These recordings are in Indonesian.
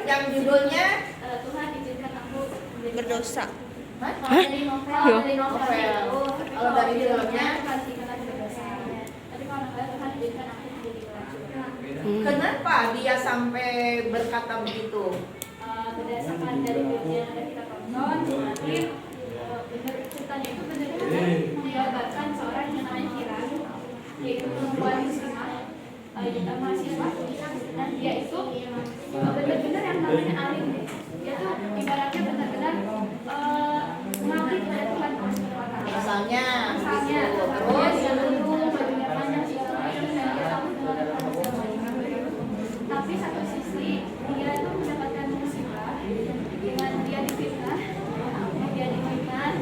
yang judulnya Tuhan izinkan aku menjadi Berdosa. Hah? Kalau dari novel, Yo. dari novel itu, Kalau dari filmnya? Tuhan izinkan berdosa. Tapi kalau novel Tuhan izinkan aku menjadi pelacur. Kenapa dia sampai berkata begitu? Berdasarkan dari film yang ada kita tonton, mungkin benar ceritanya itu benar-benar menggambarkan seorang yang namanya Kira, yaitu perempuan muslimah, mahasiswa, dan dia itu benar-benar yang namanya alim. Dia tuh ibaratnya benar-benar mengabdi kepada Tuhan Subhanahu wa Ta'ala. Misalnya Misalnya, terus dia dengan bajunya panjang itu, dan dia tahu dengan tapi satu sisi dia itu mendapatkan musibah dengan dia difitnah,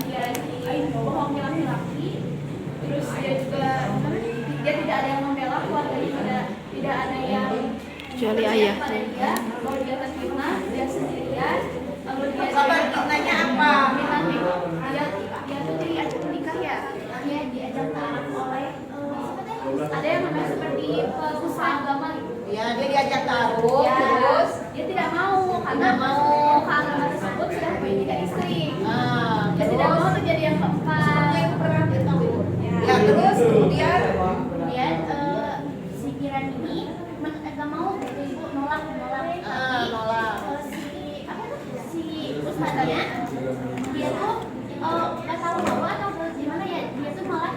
dia dibohongi laki-laki, terus dia juga dia tidak ada yang membela keluarganya, tidak ada yang Kecuali percaya ayah. kepada dia, kalau dia terfitnah dia sendirian, lalu dia kabar fitnahnya apa? dia tuh diajak menikah ya, dia diajak taat oleh ada yang namanya seperti pengusaha agama gitu. Ya, dia diajak taruh, Ya, terus dia tidak mau karena Tidak mau. muka agama tersebut sudah punya 3 istri. Dia terus tidak mau terjadi yang keempat. yang pernah dia tahu. Ya, terus kemudian Kemudian si Kiran ini nggak mau ibu nolak tapi nolak. si ustadznya dia tuh nggak tahu mau atau gimana ya, dia tuh malah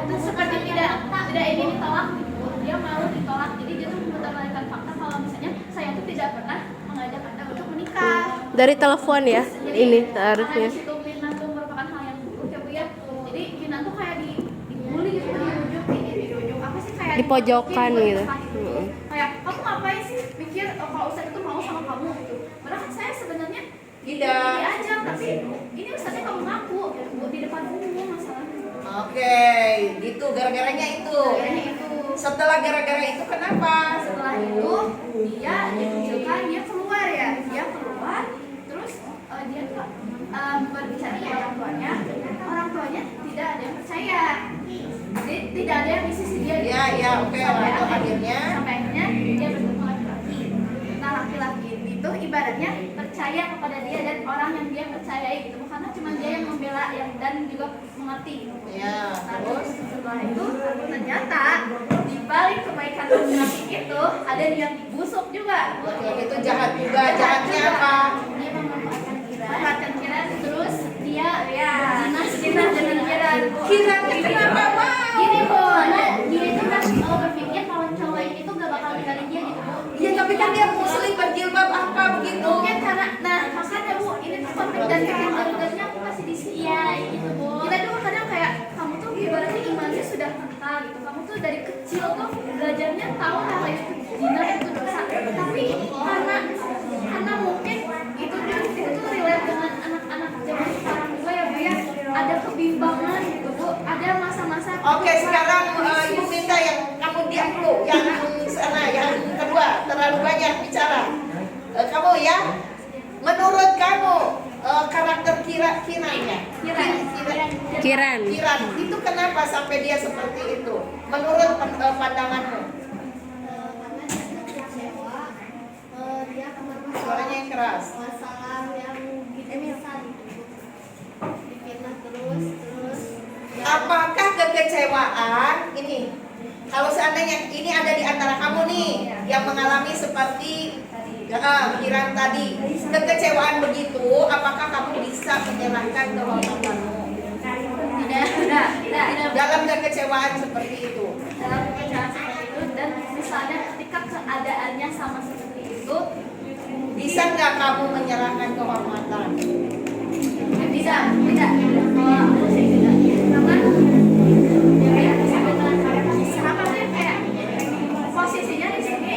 itu seperti tidak ingin ditolak gitu. Dia malu ditolak, jadi dia tuh mengutarakan fakta kalau misalnya saya tuh tidak pernah mengajak anda untuk menikah. Dari telepon ya, Jadi, ini karena taruhnya. di situ Kinan tuh merupakan hal yang buruk ya Bu ya. Jadi Kinan tuh kayak dibully gitu, dirujuk apa sih kayak Di pojokan dimaki, gitu. Kayak kamu ngapain sih mikir kalau Ustadz itu mau sama kamu gitu. Padahal kan saya sebenarnya Tidak. diajak, tapi ini Ustadznya kamu ngaku gitu, di depan umum masalahnya. Oke, gitu gara-garanya itu. Kayaknya itu. Setelah gara-gara itu kenapa? Setelah itu dia dikucilkan, dia keluar ya, dia keluar, terus dia tuh berbicara ke orang tuanya tidak ada yang percaya, jadi tidak ada yang di sisi dia. Ya, oke. Sampai Lalu akhirnya dia bertemu laki-laki. Nah laki-laki itu ibaratnya percaya kepada dia dan orang yang dia percayai gitu, karena cuma dia yang membela dan juga mengerti. ya, Nah, terus setelah itu ternyata di balik kebaikan laki-laki itu ada yang busuk juga. laki-laki itu jahat juga. Jahatnya apa? Dia memanfaatkan Kira, terus dia zina dengan Kira. Kiranya kenapa mau? Gini Bu, karena dia itu kan berpikir kalau cowok ini tuh gak bakal tinggalin dia gitu Bu. Ya, tapi kan dia muslim berjilbab apa begitu? Mungkin karena, nah makanya Bu, ini tuh konflik dan kegagalannya aku masih di sini. Iya, gitu Bu. Kita tuh kadang kayak kamu tuh ibaratnya imannya sudah kental gitu. Kamu tuh dari kecil tuh belajarnya tahu hal itu zina itu dosa. Tapi karena mungkin itu tuh relate dengan anak-anak zaman sekarang juga ya Bu ya. Ada kebimbangan gitu Bu. Ada masa-masa. Oke, sekarang ibu minta yang kamu diam dulu, yang sana, yang kedua terlalu banyak bicara. Kamu ya, menurut kamu karakter Kirannya, Kiran. Kiran itu kenapa sampai dia seperti itu? Menurut pandanganmu? Suaranya yang keras. Masalah yang besar difitnah terus Apakah kekecewaan ini? Kalau seandainya ini ada di antara kamu nih yang mengalami seperti Kiran tadi, kekecewaan begitu, apakah kamu bisa menyerahkan kehormatanmu? tidak Dalam kekecewaan seperti itu. dalam keadaan seperti itu, dan misalnya ketika keadaannya sama seperti itu Bisa nggak kamu menyerahkan kehormatan? tidak kalau aku sih tidak, karena ya kenapa sih kayak posisinya di sini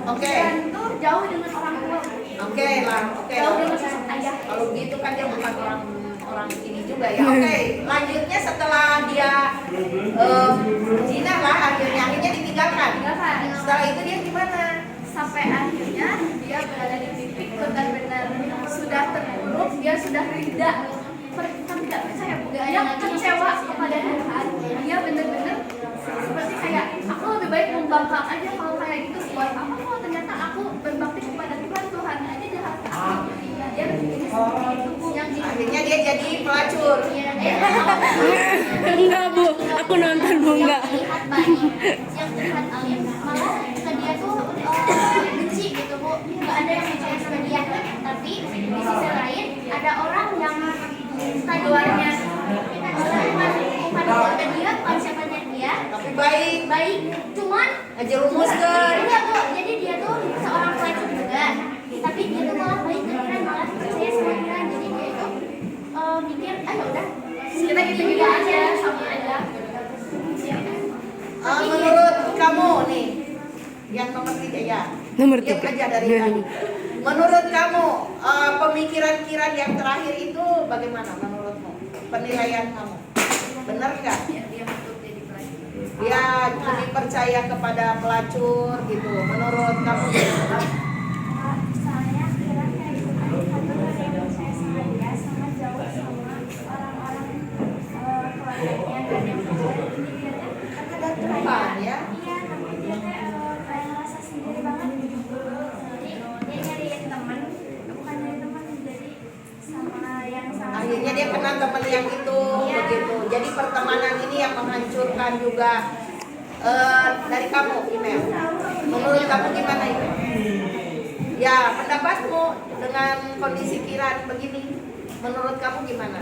Oke. dan itu jauh dengan orang tua, Oke lah, oke. jauh dengan sosok ayah. Kalau gitu kan dia bukan orang ini juga ya. Oke, lanjutnya setelah dia zina lah, akhirnya ditinggalkan. Setelah itu dia gimana? Sampai akhirnya dia berada di titik benar-benar sudah terpuruk, dia sudah tidak percaya, dia kecewa kepada Tuhan. Dia benar-benar seperti kayak aku lebih baik membangkang aja kalau kayak gitu, buat apa kalau ternyata aku berbakti kepada Tuhan yang di Akhirnya dia jadi pelacur. Enggak bu, aku nonton bu enggak. terlihat baik, yang terlihat alim, malah ke dia tuh benci gitu bu, nggak ada yang percaya sama dia. Tapi di sisi lain ada orang yang luarnya bukan keluarga dia, bukan siapanya dia, Tapi baik, baik, cuman ngejerumuskan. enggak bu, jadi dia tuh seorang pelacur juga, tapi dia tuh malah baik ke Kiran, malah percaya sama Kiran. Jadi dia itu mikir, ah ya udah kita gitu juga aja, sama aja. Menurut kamu nih, yang nomor 3 ya. Nomor Diam 3. aja dari tadi. Menurut kamu, pemikiran Kiran yang terakhir itu bagaimana menurutmu? Penilaian kamu, benar nggak? Dia lebih percaya kepada pelacur gitu. Menurut kamu? Soalnya Kiran kayak gitu kan, satu dari yang percaya sama dia, sama jauh sama orang-orang keluarganya, dan yang percaya ini dia tuh sekedar Depan ya. iya, tapi dia kayak ngerasa sendiri banget gitu. Jadi dia nyariin teman, bukan nyari teman, jadi sama yang sama. Akhirnya dia kenal teman yang itu begitu. Jadi pertemanan ini yang menghancurkan juga. Dari kamu, email. Menurut kamu gimana itu? Ya, pendapatmu dengan kondisi Kiran begini, menurut kamu gimana?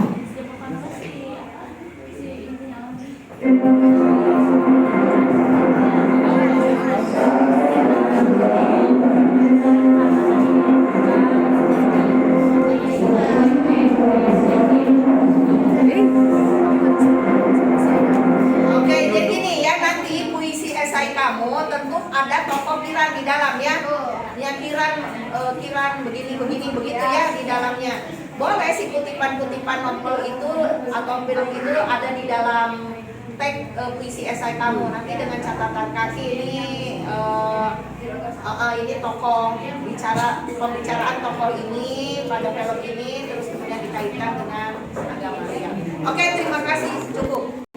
Oke, jadi gini ya, nanti puisi esai kamu tentu ada tokoh Kiran di dalam ya. Ya Kiran begini begitu ya di dalamnya. Boleh sih kutipan-kutipan novel itu atau film itu ada di dalam teks puisi esai kamu. Nanti dengan catatan kaki ini tokoh pembicaraan tokoh ini pada film ini, terus kemudian dikaitkan dengan agama ya. Oke, terima kasih, cukup.